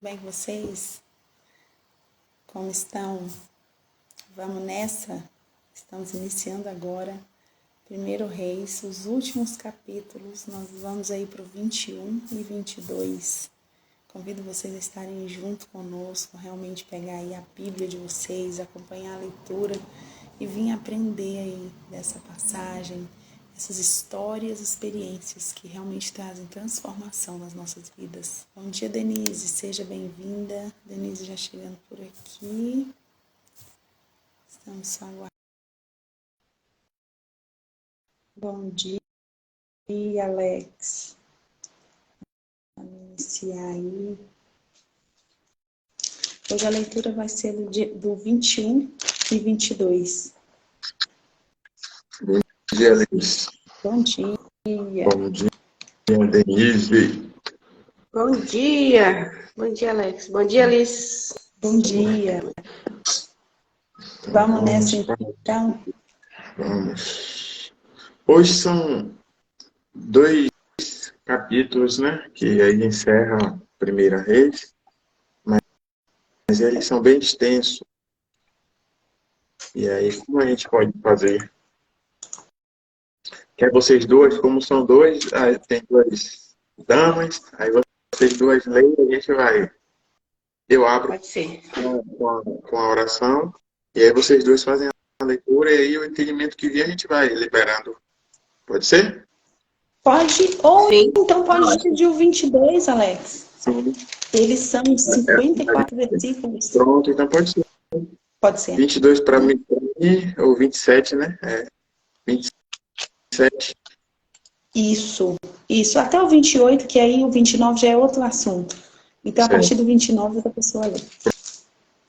Bem, vocês, como estão? Vamos nessa? Estamos iniciando agora, 1 Reis, os últimos capítulos. Nós vamos aí para o 21 e 22. Convido vocês a estarem junto conosco, realmente pegar aí a Bíblia de vocês, acompanhar a leitura e vir aprender aí dessa passagem, essas histórias, experiências que realmente trazem transformação nas nossas vidas. Bom dia, Denise, seja bem-vinda. Denise já chegando por aqui. Estamos só aguardando. Bom dia, Alex. Vamos iniciar aí. Hoje a leitura vai ser do 21 e 22. Bom dia, Alice. Bom dia. Bom dia, Denise. Bom dia. Bom dia, Alex. Bom dia, Alice. Bom dia. Vamos nessa então? Vamos. Hoje são 2 capítulos, né? Que aí encerra a Primeira Reis, mas eles são bem extensos. E aí, como a gente pode fazer? Quer vocês duas, como são dois, aí tem 2 damas, aí vocês duas leem e a gente vai. Eu abro Pode ser. com a oração, e aí vocês dois fazem a leitura, e aí o entendimento que vier a gente vai liberando. Pode ser? Pode, ou Sim. então pode dividir o 22, Alex. Sim. Eles são 54 versículos. Pronto, então pode ser. Pode ser. 22 para mim, ou 27, né? 27. Isso. Até o 28, que aí o 29 já é outro assunto. Então, a partir do 29, outra pessoa lê.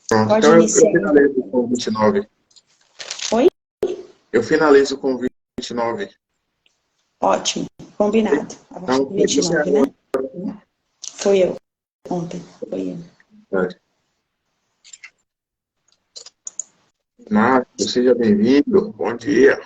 Pronto, Pode então iniciar. eu finalizo com 29. Oi? Eu finalizo com 29. Ótimo. Combinado. A partir do 29, né? Foi eu. Ontem. Foi eu. Marcos, seja bem-vindo. Bom dia.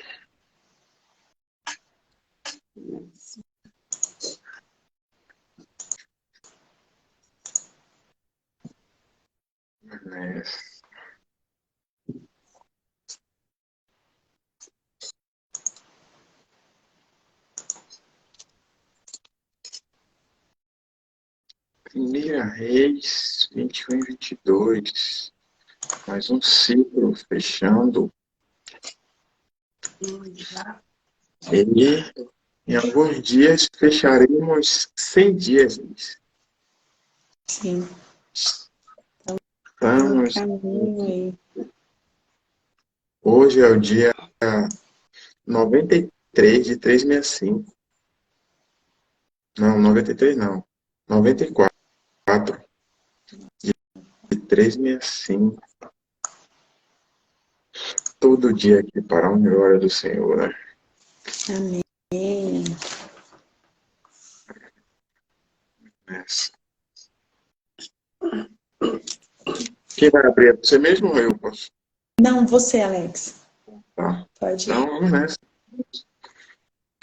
Primeira Reis, 21 e 22. Mais um ciclo fechando. E em alguns dias fecharemos 100 dias. Sim. Estamos. Caminho aí. Hoje é o dia 93 de 365. Não, 93 não. 94 de 365. Todo dia aqui para a glória do Senhor, né? Amém. Quem vai abrir? É você mesmo ou eu posso? Não, você, Alex. Tá. Pode ir. Então, vamos nessa.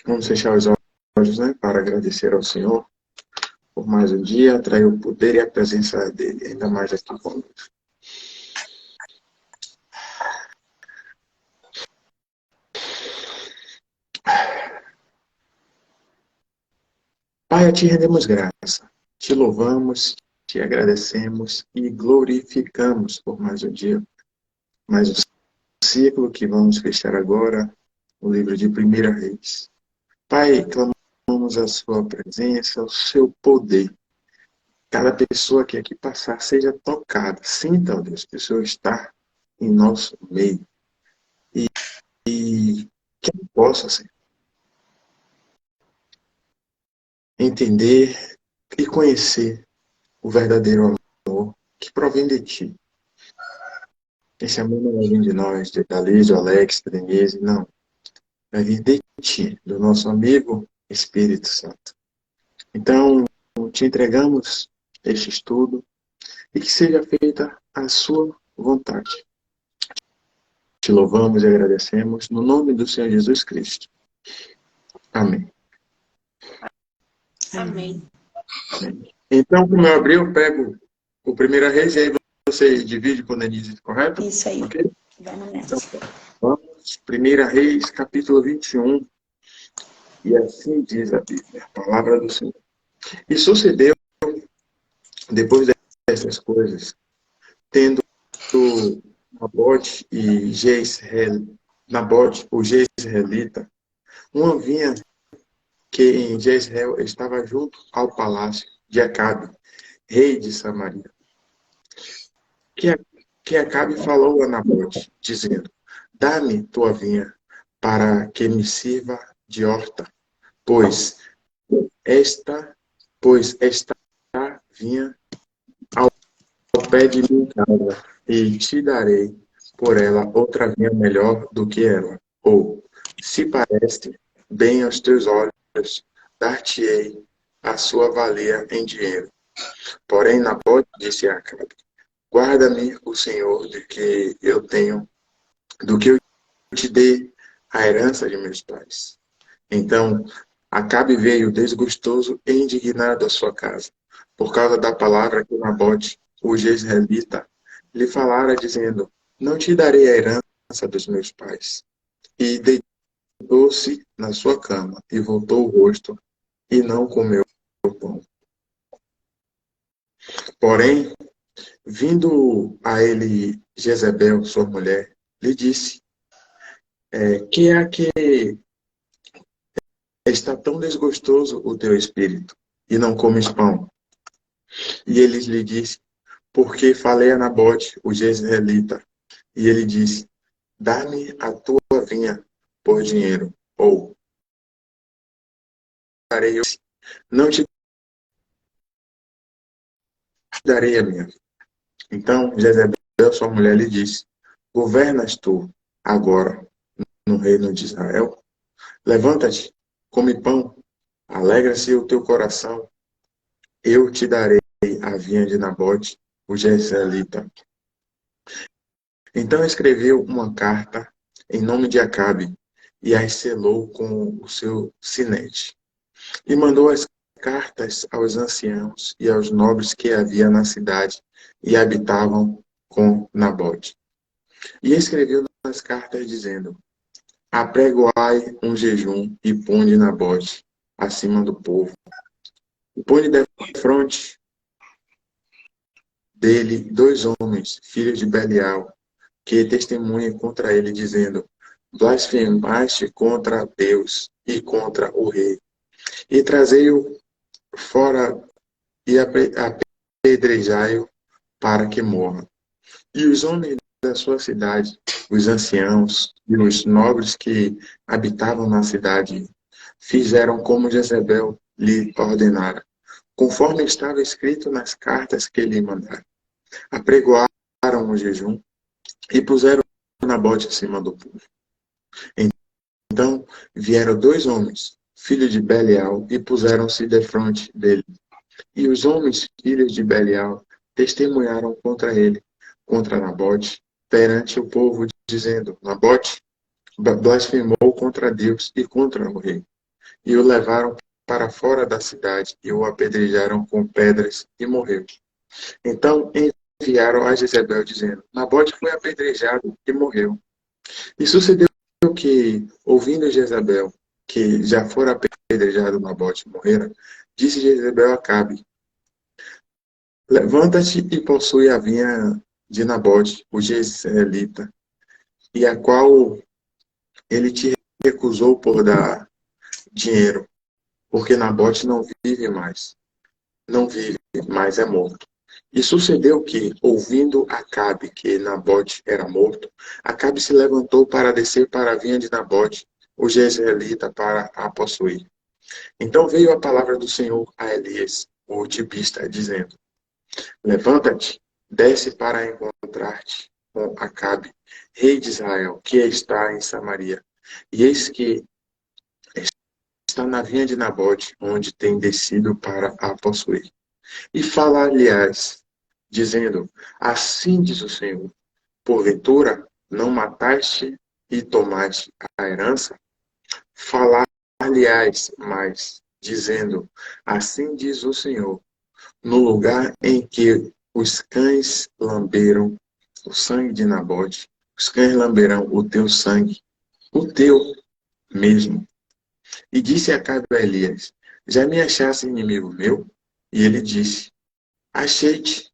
Vamos fechar os olhos, né? Para agradecer ao Senhor por mais um dia, atrair o poder e a presença dele, ainda mais aqui conosco. Pai, a ti rendemos graça, te louvamos, te agradecemos e glorificamos por mais um dia, mais um ciclo que vamos fechar agora, o livro de 1 Reis. Pai, clamamos a sua presença, o seu poder. Cada pessoa que aqui passar seja tocada, sinta, ó Deus, que o Senhor está em nosso meio. E que possa, Senhor, entender e conhecer o verdadeiro amor que provém de ti. Esse amor não vai vir de nós, de Dalísio, Alex, Denise, não. Vai vir de ti, do nosso amigo Espírito Santo. Então, te entregamos este estudo e que seja feita a sua vontade. Te louvamos e agradecemos no nome do Senhor Jesus Cristo. Amém. Amém. Então, como eu abri, eu pego o 1 Reis, e aí você divide com Denise, correto? Isso aí. Ok? Vamos Então, nessa. vamos, 1 Reis, capítulo 21. E assim diz a Bíblia, a palavra do Senhor. E sucedeu, depois dessas coisas, tendo Nabote e Jezreel, Nabote, o Jezreelita, uma vinha que em Jezreel estava junto ao palácio de Acabe, rei de Samaria. Que, que Acabe falou a Nabote, dizendo: Dá-me tua vinha, para que me sirva de horta, pois esta, esta vinha ao pé de minha casa, e te darei por ela outra vinha melhor do que ela. Ou, se parece bem aos teus olhos, dar-te-ei a sua valia em dinheiro. Porém, Nabote disse a Acabe: Guarda-me o Senhor de que eu tenho, do que eu te dê a herança de meus pais. Então, Acabe veio desgostoso e indignado à sua casa, por causa da palavra que Nabote, o jezreelita, lhe falara, dizendo: Não te darei a herança dos meus pais. E deitou-se na sua cama, e voltou o rosto, e não comeu o pão. Porém, vindo a ele Jezebel, sua mulher, lhe disse: Que é que está tão desgostoso o teu espírito, e não comes pão? E ele lhe disse: Porque falei a Nabote, o jezreelita, e ele disse: Dá-me a tua vinha por dinheiro, ou darei eu, não te darei a minha vinha. Então Jezebel, sua mulher, lhe disse: Governas tu agora no reino de Israel? Levanta-te, come pão, alegra-se o teu coração, eu te darei a vinha de Nabote, o jezreelita. Então escreveu uma carta em nome de Acabe e a selou com o seu sinete. E mandou as cartas aos anciãos e aos nobres que havia na cidade e habitavam com Nabote. E escreveu nas cartas dizendo: Apregoai um jejum e ponde Nabote acima do povo. E ponde defronte dele 2 homens, filhos de Belial, que testemunhem contra ele, dizendo: Blasfemaste contra Deus e contra o rei. E trazei-o fora e apedrejai-o para que morra. E os homens da sua cidade, os anciãos e os nobres que habitavam na cidade, fizeram como Jezebel lhe ordenara, conforme estava escrito nas cartas que lhe mandaram. Apregoaram o jejum e puseram Nabote acima do povo. Então vieram 2 homens, filhos de Belial, e puseram-se defronte dele. E os homens, filhos de Belial, testemunharam contra ele, contra Nabote, perante o povo, dizendo: Nabote blasfemou contra Deus e contra o rei. E o levaram para fora da cidade e o apedrejaram com pedras e morreu. Então enviaram a Jezebel, dizendo: Nabote foi apedrejado e morreu. E sucedeu que, ouvindo Jezabel que já fora apedrejado Nabote e morrera, disse Jezebel a Acabe: Levanta-te e possui a vinha de Nabote, o jezreelita, e a qual ele te recusou por dar dinheiro, porque Nabote não vive mais. Não vive, mas é morto. E sucedeu que, ouvindo Acabe que Nabote era morto, Acabe se levantou para descer para a vinha de Nabote, o jezreelita, para a possuir. Então veio a palavra do Senhor a Elias, o tibista, dizendo: Levanta-te, desce para encontrar-te com Acabe, rei de Israel, que está em Samaria. E eis que está na vinha de Nabote, onde tem descido para a possuir. E fala-lhes, dizendo: Assim diz o Senhor, porventura não mataste e tomaste a herança? Falar-lhes mais, dizendo: Assim diz o Senhor, no lugar em que os cães lamberam o sangue de Nabote, os cães lamberão o teu sangue, o teu mesmo. E disse Acabe a Elias: já me achaste inimigo meu? E ele disse: achei-te,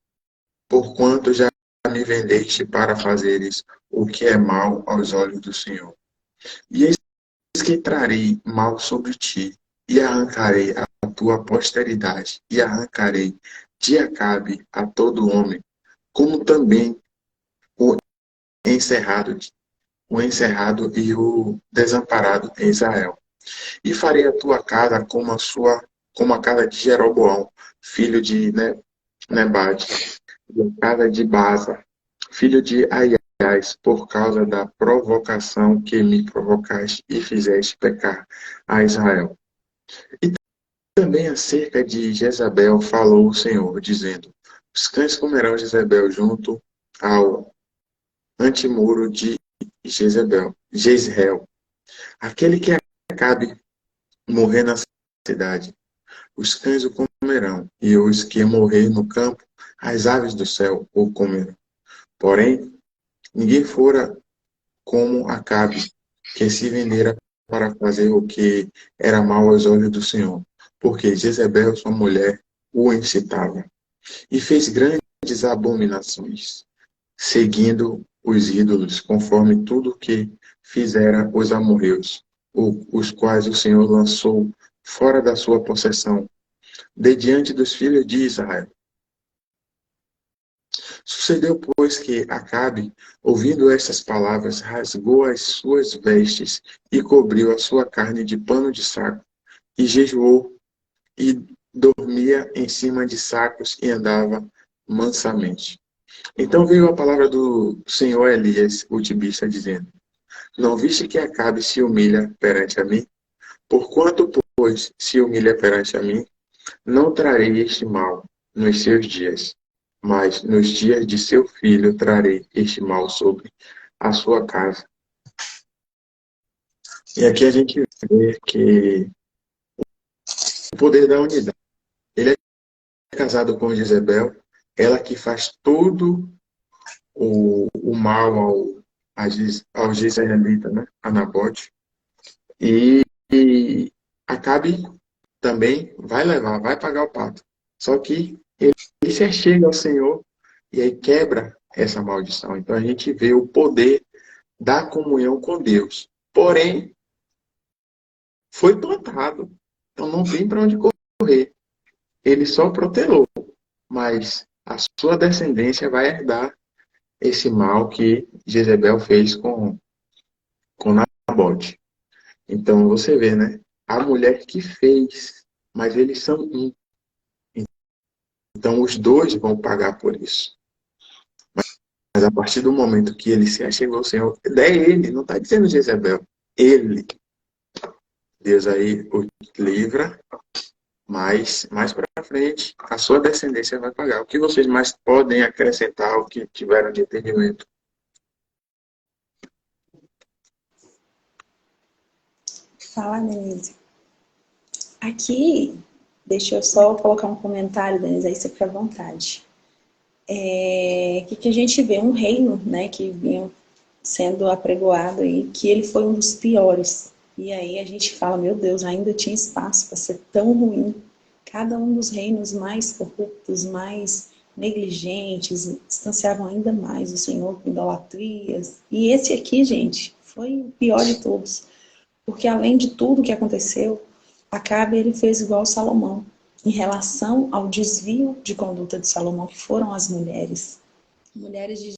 porquanto já me vendeste para fazeres o que é mal aos olhos do Senhor. E eis que trarei mal sobre ti, e arrancarei a tua posteridade, e arrancarei de Acabe a todo homem, como também o encerrado, o encerrado e o desamparado em Israel. E farei a tua casa como a casa de Jeroboão, filho de Nebade, e a casa de Baza, filho de Aias, por causa da provocação que me provocaste e fizeste pecar a Israel. E também acerca de Jezabel falou o Senhor, dizendo: os cães comerão Jezabel junto ao antemuro de Jezreel, aquele que acabe morrer na cidade. Os cães o comerão, e os que morrer no campo, as aves do céu o comerão. Porém, ninguém fora como Acabe, que se vendera para fazer o que era mal aos olhos do Senhor, porque Jezebel, sua mulher, o incitava, e fez grandes abominações, seguindo os ídolos, conforme tudo que fizera os amorreus, os quais o Senhor lançou fora da sua possessão, de diante dos filhos de Israel. Sucedeu, pois, que Acabe, ouvindo estas palavras, rasgou as suas vestes e cobriu a sua carne de pano de saco, e jejuou, e dormia em cima de sacos e andava mansamente. Então veio a palavra do Senhor Elias, o tibista, dizendo: não viste que Acabe se humilha perante a mim? Porquanto, pois, se humilha perante a mim, não trarei este mal nos seus dias, mas nos dias de seu filho trarei este mal sobre a sua casa. E aqui a gente vê que o poder da unidade. Ele é casado com Jezebel, ela que faz todo o mal ao Jezreelita, né? A Nabote. E Acabe também vai pagar o pato. Só que ele se achega ao Senhor e aí quebra essa maldição. Então a gente vê o poder da comunhão com Deus. Porém, foi plantado. Então não tem para onde correr. Ele só protelou, mas a sua descendência vai herdar esse mal que Jezebel fez com Nabote. Então você vê, né? A mulher que fez, mas eles são um. Então os dois vão pagar por isso. Mas a partir do momento que ele se achegou ao Senhor, é ele, não está dizendo Jezebel, ele. Deus aí o livra, mas mais para frente a sua descendência vai pagar. O que vocês mais podem acrescentar ao que tiveram de entendimento? Fala, Denise. Aqui, deixa eu só colocar um comentário, Denise, aí você fica à vontade. Que a gente vê um reino, né, que vinha sendo apregoado aí, que ele foi um dos piores. E aí a gente fala, meu Deus, ainda tinha espaço para ser tão ruim. Cada um dos reinos mais corruptos, mais negligentes, distanciavam ainda mais o Senhor com idolatrias. E esse aqui, gente, foi o pior de todos. Porque além de tudo que aconteceu, Acabe ele fez igual Salomão, em relação ao desvio de conduta de Salomão, que foram as mulheres. Mulheres de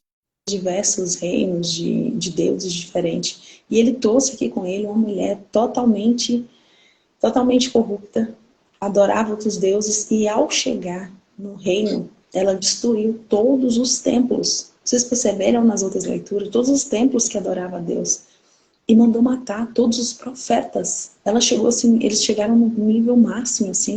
diversos reinos, de deuses diferentes. E ele trouxe aqui com ele uma mulher totalmente corrupta, adorava outros deuses, e ao chegar no reino, ela destruiu todos os templos. Vocês perceberam nas outras leituras, todos os templos que adoravam a Deus. E mandou matar todos os profetas. Ela chegou assim, eles chegaram no nível máximo, assim,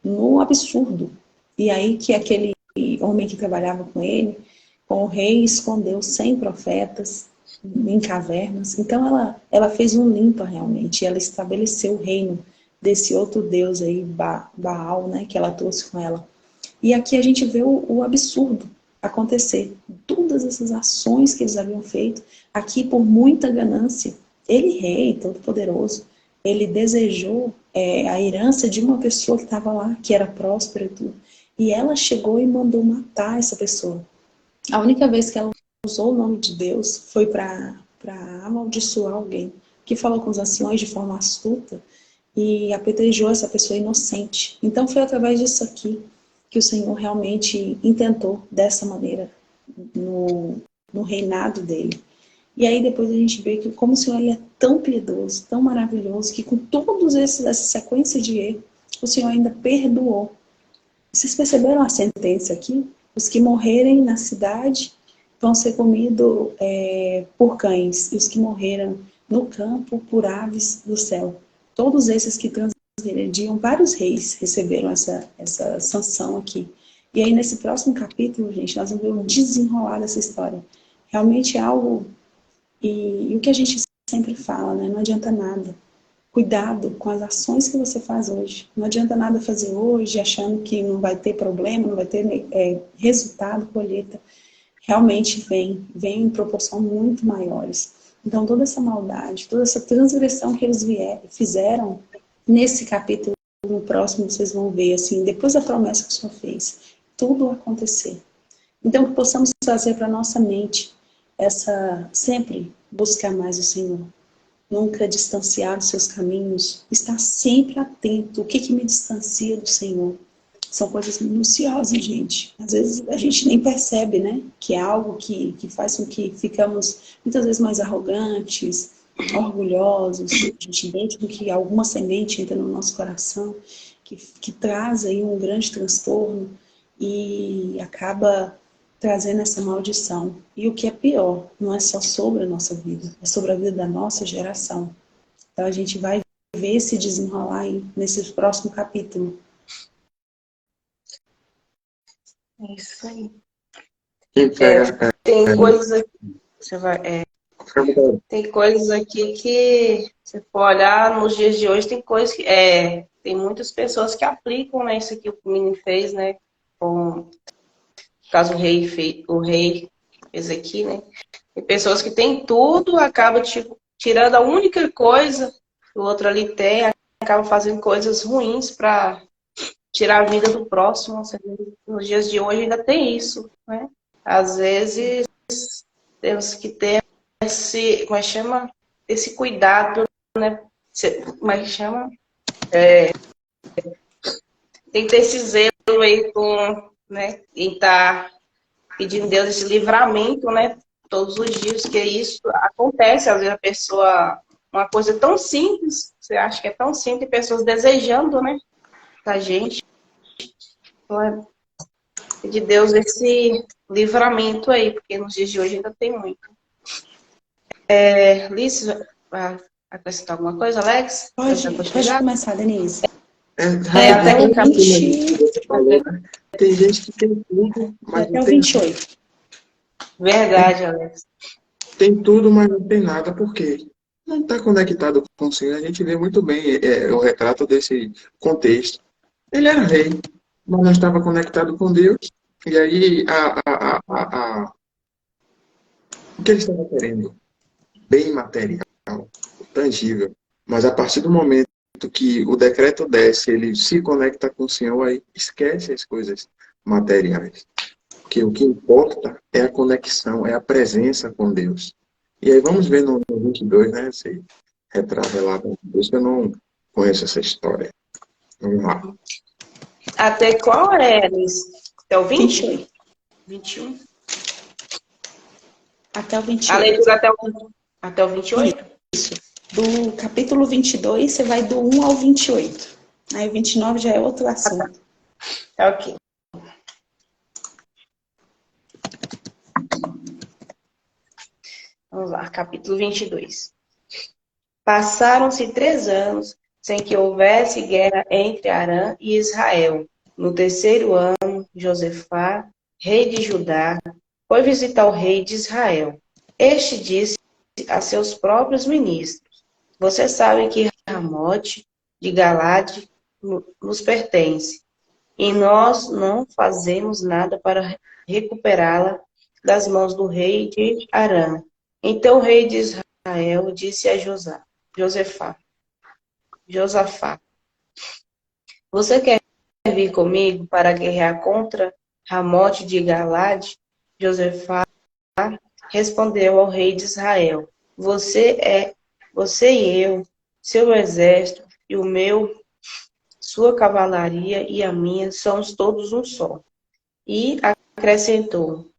no absurdo. E aí que aquele homem que trabalhava com ele, com o rei, escondeu 100 profetas em cavernas. Então ela fez um limpa realmente. Ela estabeleceu o reino desse outro deus aí, Baal, né, que ela trouxe com ela. E aqui a gente vê o absurdo acontecer. Todas essas ações que eles haviam feito, aqui por muita ganância, ele, rei, todo-poderoso, ele desejou a herança de uma pessoa que estava lá, que era próspera e tudo. E ela chegou e mandou matar essa pessoa. A única vez que ela usou o nome de Deus foi para amaldiçoar alguém, que falou com os anciões de forma astuta e apedrejou essa pessoa inocente. Então foi através disso aqui que o Senhor realmente intentou dessa maneira no reinado dele. E aí depois a gente vê que como o Senhor ele é tão piedoso, tão maravilhoso, que com todos essa sequência de erros, o Senhor ainda perdoou. Vocês perceberam a sentença aqui? Os que morrerem na cidade vão ser comidos por cães, e os que morreram no campo por aves do céu. Todos esses que transgrediam, vários reis receberam essa sanção aqui. E aí nesse próximo capítulo, gente, nós vamos ver o desenrolar dessa história. Realmente é algo... E o que a gente sempre fala, né? Não adianta nada. Cuidado com as ações que você faz hoje. Não adianta nada fazer hoje achando que não vai ter problema, não vai ter resultado, colheita. Realmente vem em proporção muito maiores. Então toda essa maldade, toda essa transgressão que eles fizeram, nesse capítulo, no próximo, vocês vão ver, assim, depois da promessa que o Senhor fez, tudo acontecer. Então que possamos trazer para a nossa mente sempre buscar mais o Senhor. Nunca distanciar dos seus caminhos, estar sempre atento. O que me distancia do Senhor? São coisas minuciosas, gente. Às vezes a gente nem percebe, né? Que é algo que faz com que ficamos muitas vezes mais arrogantes, orgulhosos. A gente deixa com que alguma semente entre no nosso coração, que traz aí um grande transtorno e acaba trazendo essa maldição. E o que é pior, não é só sobre a nossa vida, é sobre a vida da nossa geração. Então a gente vai ver se desenrolar aí nesse próximo capítulo. É isso aí. Entrega. Tem coisas aqui, tem coisas aqui que você pode olhar nos dias de hoje, tem coisas que tem muitas pessoas que aplicam, né, isso que o menino fez, né, com no caso o rei fez aqui, né? Tem pessoas que têm tudo, acabam tirando a única coisa que o outro ali tem, acabam fazendo coisas ruins para tirar a vida do próximo. Nos dias de hoje ainda tem isso, né? Às vezes temos que ter como é que chama? Esse cuidado, né? Como é que chama? Tem que ter esse zelo aí com, né? Em estar pedindo a Deus esse livramento, né? Todos os dias, que isso acontece. Às vezes a pessoa, uma coisa tão simples, você acha que é tão simples, pessoas desejando, né? Da gente. Então, é de Deus esse livramento aí, porque nos dias de hoje ainda tem muito. Liz, vai acrescentar alguma coisa, Alex? Pode começar, Denise. Até o 20... Tem gente que tem tudo, mas até o 28. Verdade, Alex. Tem tudo, mas não tem nada. Por quê? Não está conectado com o Senhor. A gente vê muito bem o retrato desse contexto. Ele era rei, mas não estava conectado com Deus. E aí, o que ele estava querendo? Bem material, tangível. Mas a partir do momento que o decreto desce, ele se conecta com o Senhor, aí esquece as coisas materiais. Porque o que importa é a conexão, é a presença com Deus. E aí vamos ver no 22, né? Esse retrato lá. Por isso que eu não conheço essa história. Vamos lá. Até qual é, Liz? Até o 20? 28. 21? Até o 28. A leitura até o 28? Isso. Do capítulo 22, você vai do 1 ao 28. Aí o 29 já é outro assunto. Tá ok. Vamos lá, capítulo 22. Passaram-se 3 anos sem que houvesse guerra entre Arã e Israel. No terceiro ano, Josafá, rei de Judá, foi visitar o rei de Israel. Este disse a seus próprios ministros: vocês sabem que Ramote de Galade nos pertence. e nós não fazemos nada para recuperá-la das mãos do rei de Arã. Então o rei de Israel disse a Josafá, você quer vir comigo para guerrear contra Ramote de Galade? Josafá respondeu ao rei de Israel, você e eu, seu exército e o meu, sua cavalaria e a minha, somos todos um só. E acrescentou,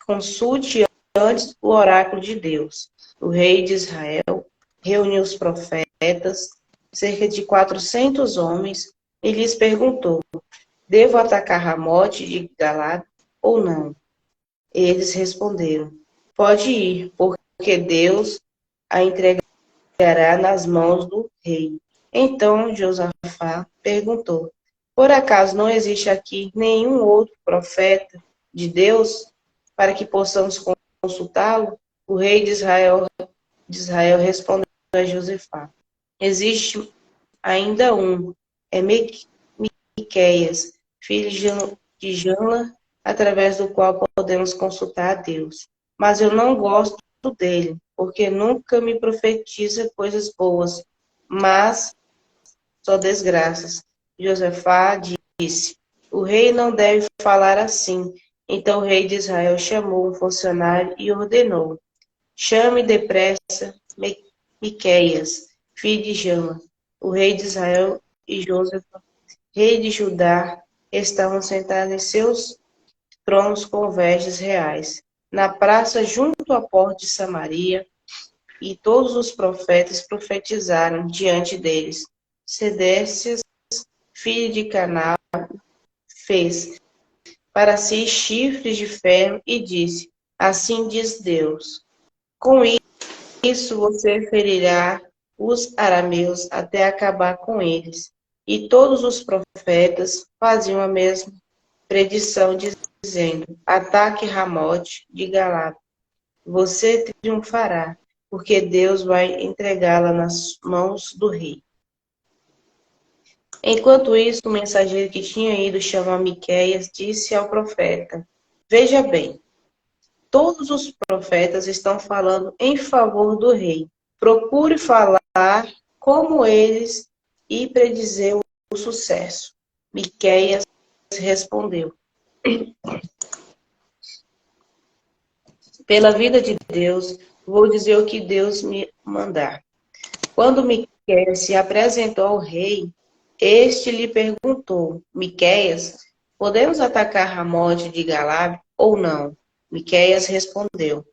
consulte antes o oráculo de Deus. O rei de Israel reuniu os profetas, cerca de 400 homens, e lhes perguntou, devo atacar Ramote de Galade ou não? Eles responderam, pode ir, porque Deus a entregará nas mãos do rei. Então Josafá perguntou, por acaso não existe aqui nenhum outro profeta de Deus para que possamos consultá-lo? O rei de Israel respondeu a Josafá, existe ainda um, é Miqueias, filho de Janla, através do qual podemos consultar a Deus. Mas eu não gosto dele, porque nunca me profetiza coisas boas, mas só desgraças. Josafá disse, o rei não deve falar assim. Então o rei de Israel chamou um funcionário e ordenou, chame depressa Miqueias, filho de Janla. O rei de Israel e Josafá, rei de Judá, estavam sentados em seus tronos com vestes reais, na praça junto à porta de Samaria, e todos os profetas profetizaram diante deles. Sedécias, filho de Caná, fez para si chifres de ferro e disse, assim diz Deus, com isso você ferirá os arameus até acabar com eles. E todos os profetas faziam a mesma predição, dizendo, ataque Ramote de Galade, você triunfará, porque Deus vai entregá-la nas mãos do rei. Enquanto isso, o mensageiro que tinha ido chamar Miqueias disse ao profeta, veja bem, todos os profetas estão falando em favor do rei. Procure falar como eles e predizer o sucesso. Miqueias respondeu, pela vida de Deus, vou dizer o que Deus me mandar. Quando Miqueias se apresentou ao rei, este lhe perguntou, Miqueias, podemos atacar Ramote de Galade ou não? Miqueias respondeu,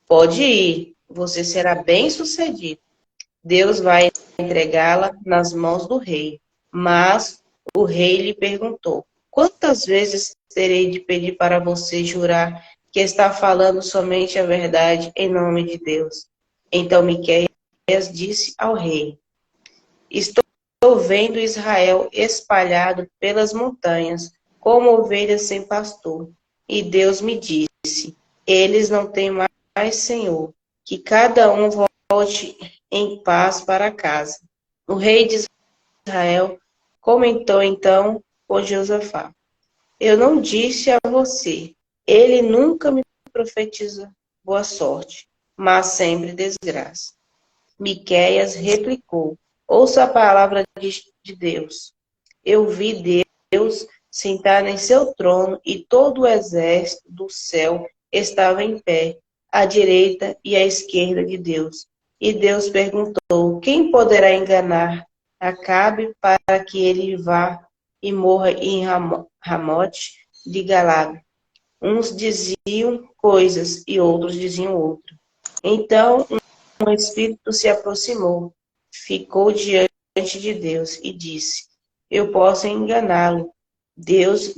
pode ir, você será bem-sucedido. Deus vai entregá-la nas mãos do rei. Mas o rei lhe perguntou, quantas vezes terei de pedir para você jurar que está falando somente a verdade em nome de Deus? Então Miqueias disse ao rei, estou vendo Israel espalhado pelas montanhas, como ovelhas sem pastor. E Deus me disse, eles não têm mais Senhor, que cada um volte em paz para casa. O rei de Israel comentou então com Josafá, eu não disse a você, ele nunca me profetiza boa sorte, mas sempre desgraça. Miqueias replicou, ouça a palavra de Deus. Eu vi Deus sentado em seu trono e todo o exército do céu estava em pé, à direita e à esquerda de Deus. E Deus perguntou, quem poderá enganar Acabe para que ele vá e morra em Ramote de Galade? Uns diziam coisas e outros diziam outra. Então um espírito se aproximou, ficou diante de Deus e disse, eu posso enganá-lo. Deus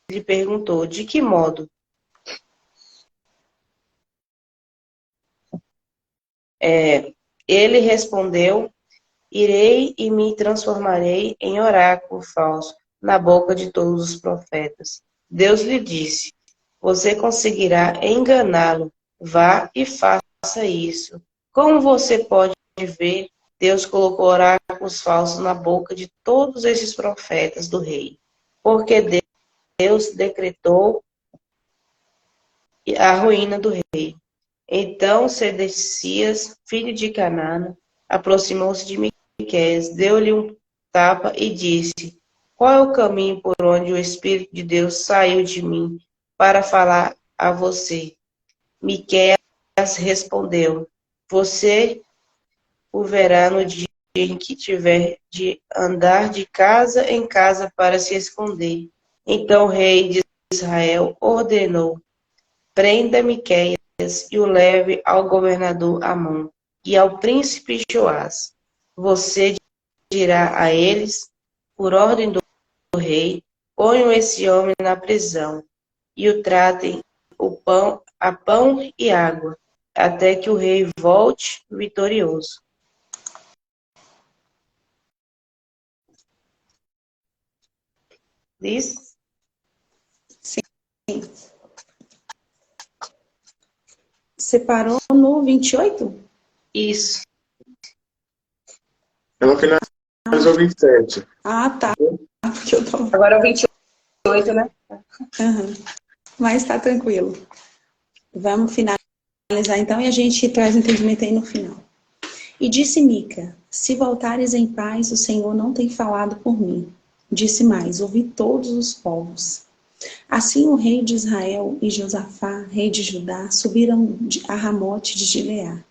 lhe perguntou, de que modo? Ele respondeu, irei e me transformarei em oráculo falso na boca de todos os profetas. Deus lhe disse, você conseguirá enganá-lo, vá e faça isso. Como você pode ver, Deus colocou oráculos falsos na boca de todos esses profetas do rei. porque Deus decretou a ruína do rei. Então Sedecias, filho de Canaã, aproximou-se de Miqueias, deu-lhe um tapa e disse: Qual é o caminho por onde o Espírito de Deus saiu de mim para falar a você? Miqueias respondeu: Você o verá no dia em que tiver de andar de casa em casa para se esconder. Então o rei de Israel ordenou: Prenda Miqueias e o leve ao governador Amon e ao príncipe Joás. Você dirá a eles, por ordem do rei, ponham esse homem na prisão e o tratem a pão e água, até que o rei volte vitorioso. Diz? Sim. Você parou no 28? Isso. Ela finalizou 27. Ah, tá. Porque eu tô... Agora é o 28, né? Uhum. Mas tá tranquilo. Vamos finalizar então e a gente traz o entendimento aí no final. E disse Mica: Se voltares em paz, o Senhor não tem falado por mim. Disse mais: Ouvi todos os povos. Assim o rei de Israel e Josafá, rei de Judá, subiram a Ramote de Gileá.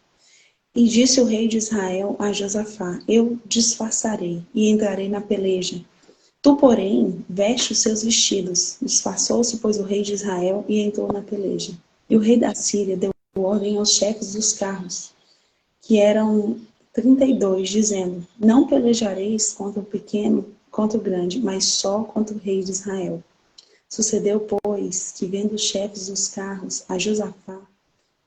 E disse o rei de Israel a Josafá: Eu disfarçarei e entrarei na peleja. Tu, porém, veste os seus vestidos. Disfarçou-se, pois, o rei de Israel e entrou na peleja. E o rei da Síria deu ordem aos chefes dos carros, que eram 32, dizendo: Não pelejareis contra o pequeno, contra o grande, mas só contra o rei de Israel. Sucedeu, pois, que vendo os chefes dos carros a Josafá,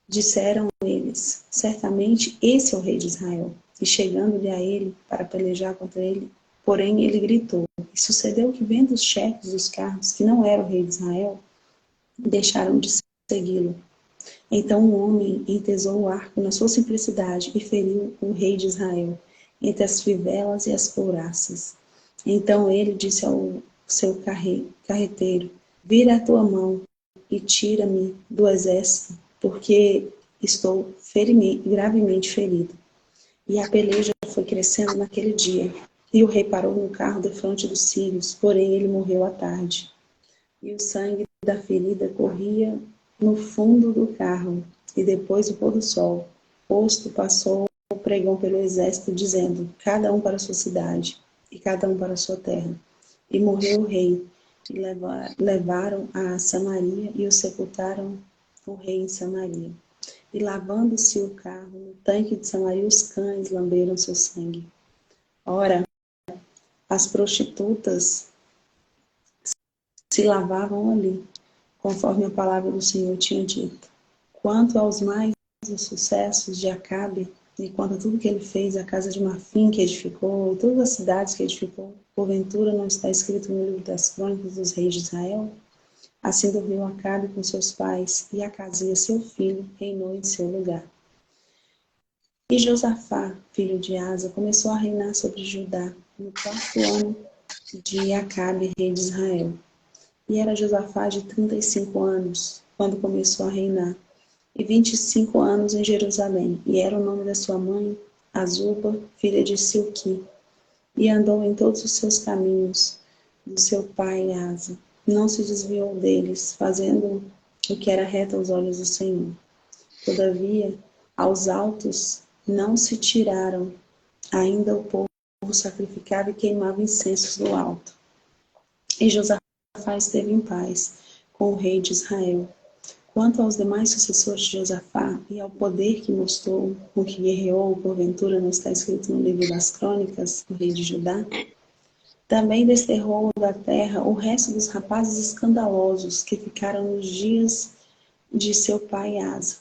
disseram eles: Certamente esse é o rei de Israel. E chegando-lhe a ele para pelejar contra ele, porém ele gritou. E sucedeu que vendo os chefes dos carros, que não era o rei de Israel, deixaram de segui-lo. Então o homem entesou o arco na sua simplicidade e feriu o rei de Israel entre as fivelas e as couraças. Então ele disse ao seu carreteiro: Vira a tua mão e tira-me do exército, porque estou gravemente ferido. E a peleja foi crescendo naquele dia. E o rei parou no carro defronte dos sírios, porém ele morreu à tarde. E o sangue da ferida corria no fundo do carro. E depois do pôr do sol, posto passou o pregão pelo exército, dizendo: Cada um para a sua cidade, e cada um para a sua terra. E morreu o rei, e levaram a Samaria, e o sepultaram o rei em Samaria. E lavando-se o carro no tanque de Samaria, os cães lamberam seu sangue. Ora, as prostitutas se lavavam ali, conforme a palavra do Senhor tinha dito. Quanto aos mais os sucessos de Acabe, e quanto a tudo que ele fez, a casa de marfim que edificou, e todas as cidades que edificou, porventura não está escrito no livro das crônicas dos reis de Israel? Assim dormiu Acabe com seus pais, e Acasias, seu filho, reinou em seu lugar. E Josafá, filho de Asa, começou a reinar sobre Judá no 4º ano de Acabe, rei de Israel. E era Josafá de 35 anos, quando começou a reinar, e 25 anos em Jerusalém. E era o nome da sua mãe, Azuba, filha de Silqui. E andou em todos os seus caminhos do seu pai Asa. Não se desviou deles, fazendo o que era reto aos olhos do Senhor. Todavia, aos altos não se tiraram. Ainda o povo sacrificava e queimava incensos do alto. E Josafá esteve em paz com o rei de Israel. Quanto aos demais sucessores de Josafá e ao poder que mostrou, com que guerreou, porventura não está escrito no livro das crônicas, o rei de Judá, também desterrou da terra o resto dos rapazes escandalosos que ficaram nos dias de seu pai Asa.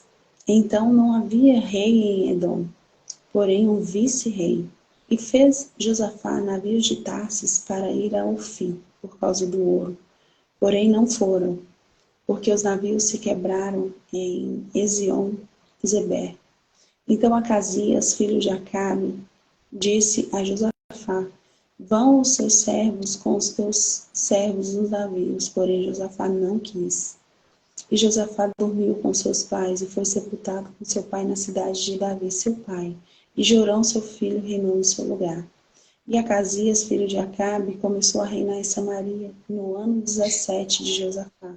Então não havia rei em Edom, porém um vice-rei. E fez Josafá navios de Tarsis para ir a Ofim, por causa do ouro. Porém não foram, porque os navios se quebraram em Ezion-Geber. Então Acasias, filho de Acabe, disse a Josafá: Vão os seus servos com os teus servos nos navios, porém Josafá não quis. E Josafá dormiu com seus pais e foi sepultado com seu pai na cidade de Davi, seu pai. E Jorão, seu filho, reinou no seu lugar. E Acasias, filho de Acabe, começou a reinar em Samaria no ano 17 de Josafá,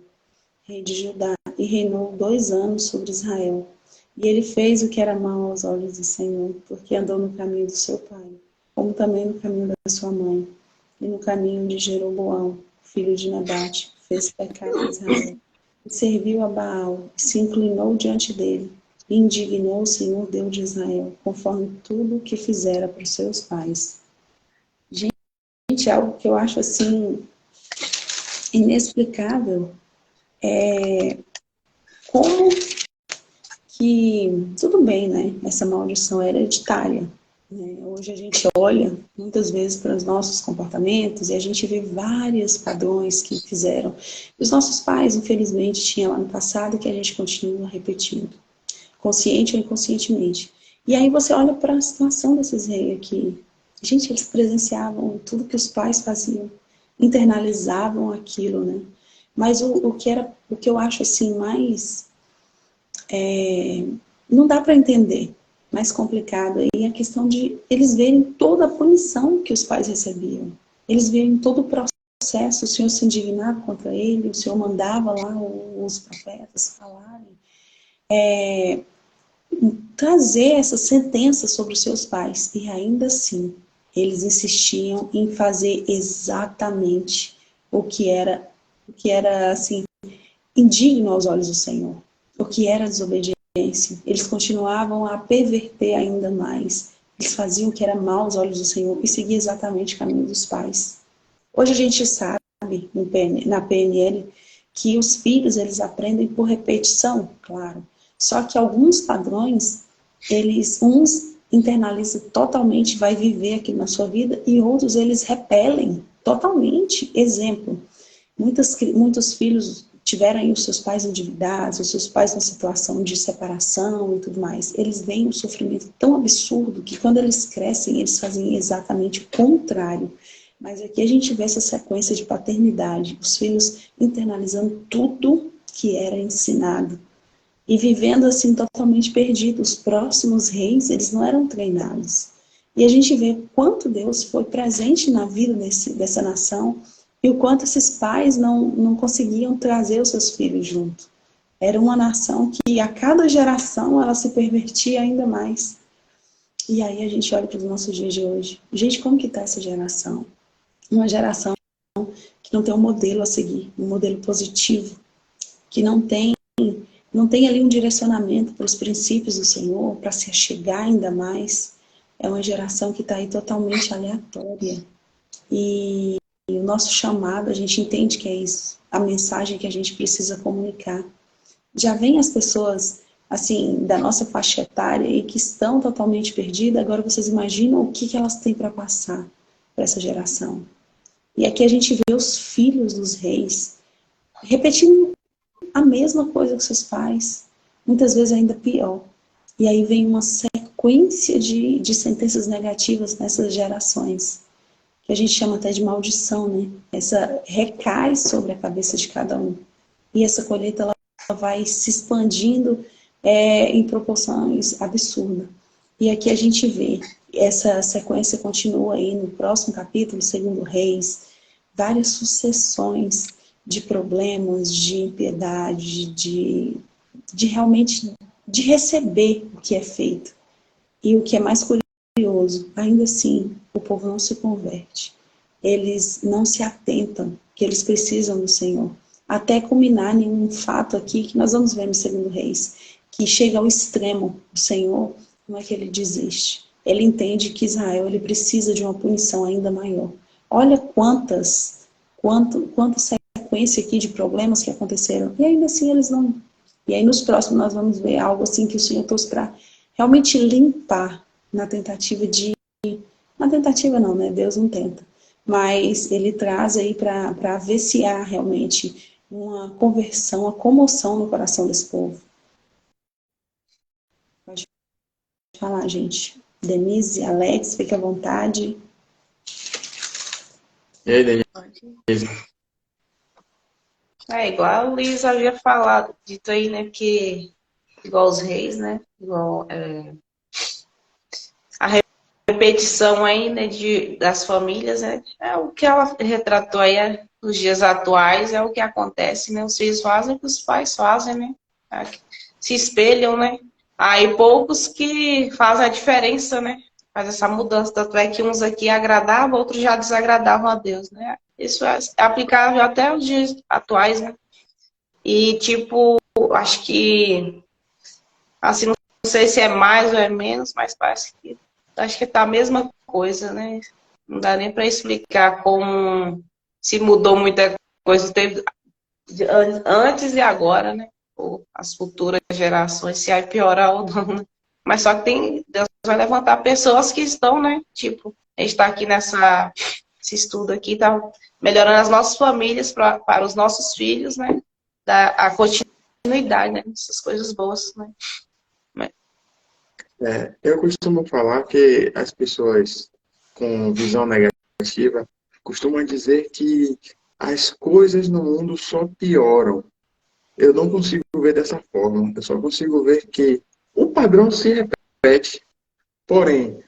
rei de Judá, e reinou 2 anos sobre Israel. E ele fez o que era mau aos olhos do Senhor, porque andou no caminho do seu pai, como também no caminho da sua mãe, e no caminho de Jeroboão, filho de Nebate, fez pecar a Israel. E serviu a Baal, e se inclinou diante dele, e indignou o Senhor Deus de Israel, conforme tudo o que fizera para os seus pais. Gente, algo que eu acho assim inexplicável é como que, tudo bem, né? Essa maldição é hereditária. Né? Hoje a gente olha muitas vezes para os nossos comportamentos e a gente vê vários padrões que fizeram. Os nossos pais, infelizmente, tinham lá no passado que a gente continua repetindo, consciente ou inconscientemente. E aí você olha para a situação desses reis aqui. Gente, eles presenciavam tudo que os pais faziam, internalizavam aquilo, né? Mas o que eu acho assim mais não dá para entender, mais complicado aí é a questão de eles verem toda a punição que os pais recebiam. Eles verem todo o processo, o Senhor se indignava contra ele, o Senhor mandava lá os profetas falarem, trazer essa sentença sobre os seus pais. E ainda assim, eles insistiam em fazer exatamente o que era assim, indigno aos olhos do Senhor, o que era desobediência. Eles continuavam a perverter ainda mais. Eles faziam o que era mal aos olhos do Senhor e seguiam exatamente o caminho dos pais. Hoje a gente sabe, na PNL, que os filhos eles aprendem por repetição, claro. Só que alguns padrões, uns internalizam totalmente, vai viver aqui na sua vida, e outros eles repelem totalmente. Exemplo, muitos filhos tiveram aí os seus pais endividados, os seus pais em situação de separação e tudo mais. Eles veem um sofrimento tão absurdo que quando eles crescem, eles fazem exatamente o contrário. Mas aqui a gente vê essa sequência de paternidade, os filhos internalizando tudo que era ensinado e vivendo assim totalmente perdidos. Os próximos reis, eles não eram treinados. E a gente vê quanto Deus foi presente na vida dessa nação e o quanto esses pais não conseguiam trazer os seus filhos junto. Era uma nação que a cada geração ela se pervertia ainda mais. E aí a gente olha para os nossos dias de hoje. Gente, como que está essa geração? Uma geração que não tem um modelo a seguir, um modelo positivo, que não tem ali um direcionamento para os princípios do Senhor, para se achegar ainda mais. É uma geração que está aí totalmente aleatória. E o nosso chamado, a gente entende que é isso, a mensagem que a gente precisa comunicar. Já vem as pessoas, assim, da nossa faixa etária e que estão totalmente perdidas, agora vocês imaginam o que elas têm para passar para essa geração. E aqui a gente vê os filhos dos reis repetindo a mesma coisa que seus pais, muitas vezes ainda pior. E aí vem uma sequência de sentenças negativas nessas gerações, que a gente chama até de maldição, né? Essa recai sobre a cabeça de cada um. E essa colheita ela vai se expandindo em proporções absurdas. E aqui a gente vê, essa sequência continua aí no próximo capítulo, segundo Reis, várias sucessões de problemas, de impiedade, de realmente de receber o que é feito. E o que é mais curioso, ainda assim, o povo não se converte. Eles não se atentam que eles precisam do Senhor. Até culminar em um fato aqui que nós vamos ver no segundo Reis, que chega ao extremo. O Senhor, não é que ele desiste. Ele entende que Israel ele precisa de uma punição ainda maior. Olha quanta sequência aqui de problemas que aconteceram. E ainda assim eles não... E aí nos próximos nós vamos ver algo assim que o Senhor trouxe para realmente limpar na tentativa de... Na tentativa não, né? Deus não tenta. Mas ele traz aí para ver se há realmente uma conversão, uma comoção no coração desse povo. Pode falar, gente. Denise, Alex, fique à vontade. E aí, Denise? É igual o Luiz havia falado, dito aí, né? Que igual os reis, né? Igual a repetição aí, né? Das famílias, né? É o que ela retratou aí nos dias atuais, é o que acontece, né? Os filhos fazem o que os pais fazem, né? Se espelham, né? Aí poucos que fazem a diferença, né? Faz essa mudança. Tanto é que uns aqui agradavam, outros já desagradavam a Deus, né? Isso é aplicável até os dias atuais, né? E, tipo, acho que, assim, não sei se é mais ou é menos, mas parece que, acho que tá a mesma coisa, né? Não dá nem para explicar como se mudou muita coisa, teve antes e agora, né? Ou as futuras gerações, se vai piorar ou não, né? Mas só que Deus vai levantar pessoas que estão, né? Tipo, a gente está aqui esse estudo aqui, tá melhorando as nossas famílias para os nossos filhos, né? A continuidade, né? Essas coisas boas, né? Eu costumo falar que as pessoas com visão negativa costumam dizer que as coisas no mundo só pioram. Eu não consigo ver dessa forma. Eu só consigo ver que o padrão se repete. Porém,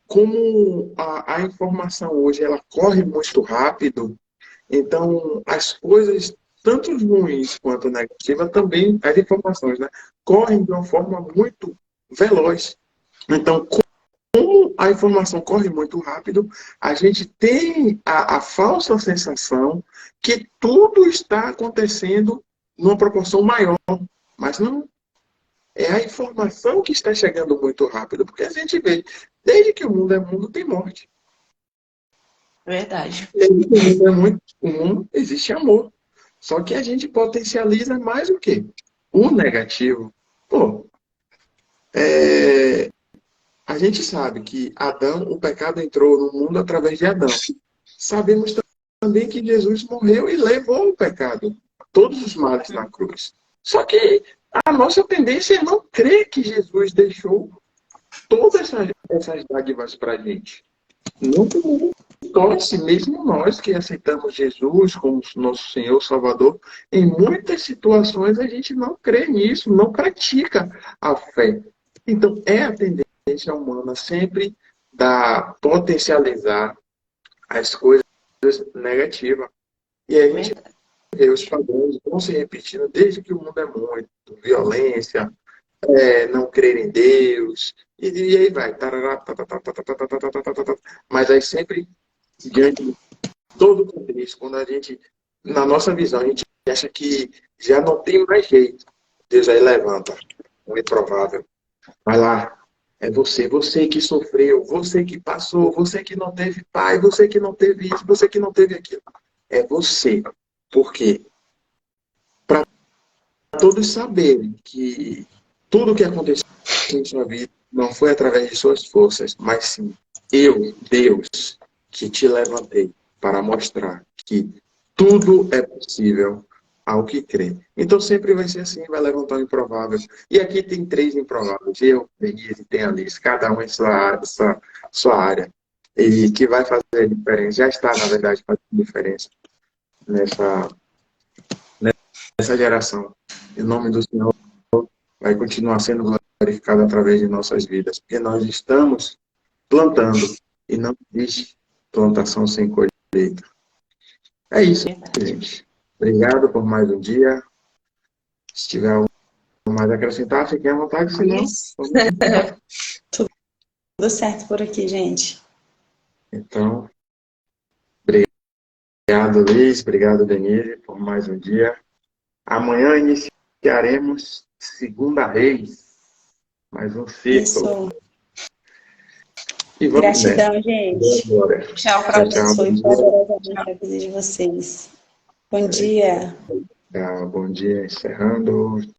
como a informação hoje ela corre muito rápido, então as coisas, tanto ruins quanto negativas, também as informações, né, correm de uma forma muito veloz. Então, como a informação corre muito rápido, a gente tem a falsa sensação que tudo está acontecendo numa proporção maior, mas não. É a informação que está chegando muito rápido, porque a gente vê, desde que o mundo é mundo, tem morte. Verdade. Desde que o mundo é muito mundo, existe amor. Só que a gente potencializa mais o quê? O negativo. Pô, a gente sabe que Adão, o pecado entrou no mundo através de Adão. Sabemos também que Jesus morreu e levou o pecado, todos os males na cruz. Só que a nossa tendência é não crer que Jesus deixou todas essas dádivas para a gente. Não torce, mesmo nós que aceitamos Jesus como nosso Senhor Salvador, em muitas situações a gente não crê nisso, não pratica a fé. Então, é a tendência humana sempre da potencializar as coisas negativas. E a gente Verdade. vê os padrões vão se repetindo desde que o mundo é muito. Violência, não crer em Deus, e aí vai. Tarará, tá, tá, tá, tá, tá, tá, tá, tá, tá, tá, tá, tá. Mas aí sempre, diante de todo o contexto, quando a gente, na nossa visão, a gente acha que já não tem mais jeito, Deus aí levanta um improvável. Vai lá, é você, você que sofreu, você que passou, você que não teve pai, você que não teve isso, você que não teve aquilo. É você. Por quê? Todos saberem que tudo o que aconteceu em sua vida não foi através de suas forças, mas sim eu, Deus, que te levantei para mostrar que tudo é possível ao que crê. Então sempre vai ser assim, vai levantar um improvável. E aqui tem três improváveis, eu, Denise e tem a Alice, cada um em sua área. E que vai fazer a diferença, já está, na verdade, fazendo diferença nessa, nessa geração. Em nome do Senhor, vai continuar sendo glorificado através de nossas vidas, porque nós estamos plantando e não existe plantação sem colheita. É isso, Verdade. gente. Obrigado por mais um dia. Se tiver algo mais a acrescentar, fiquem à vontade, senão Isso. vamos embora. Tudo certo por aqui, gente. Então, obrigado, Luiz, obrigado, Denise, por mais um dia. Amanhã iniciaremos Segunda Reis, mais um ciclo. Isso. E vamos nessa. Gratidão, Boa gente. glória. Tchau para Tchau, Deus tchau. abençoe Bom dia. poderosamente a vida de vocês. Bom dia. Tchau, bom dia. Encerrando.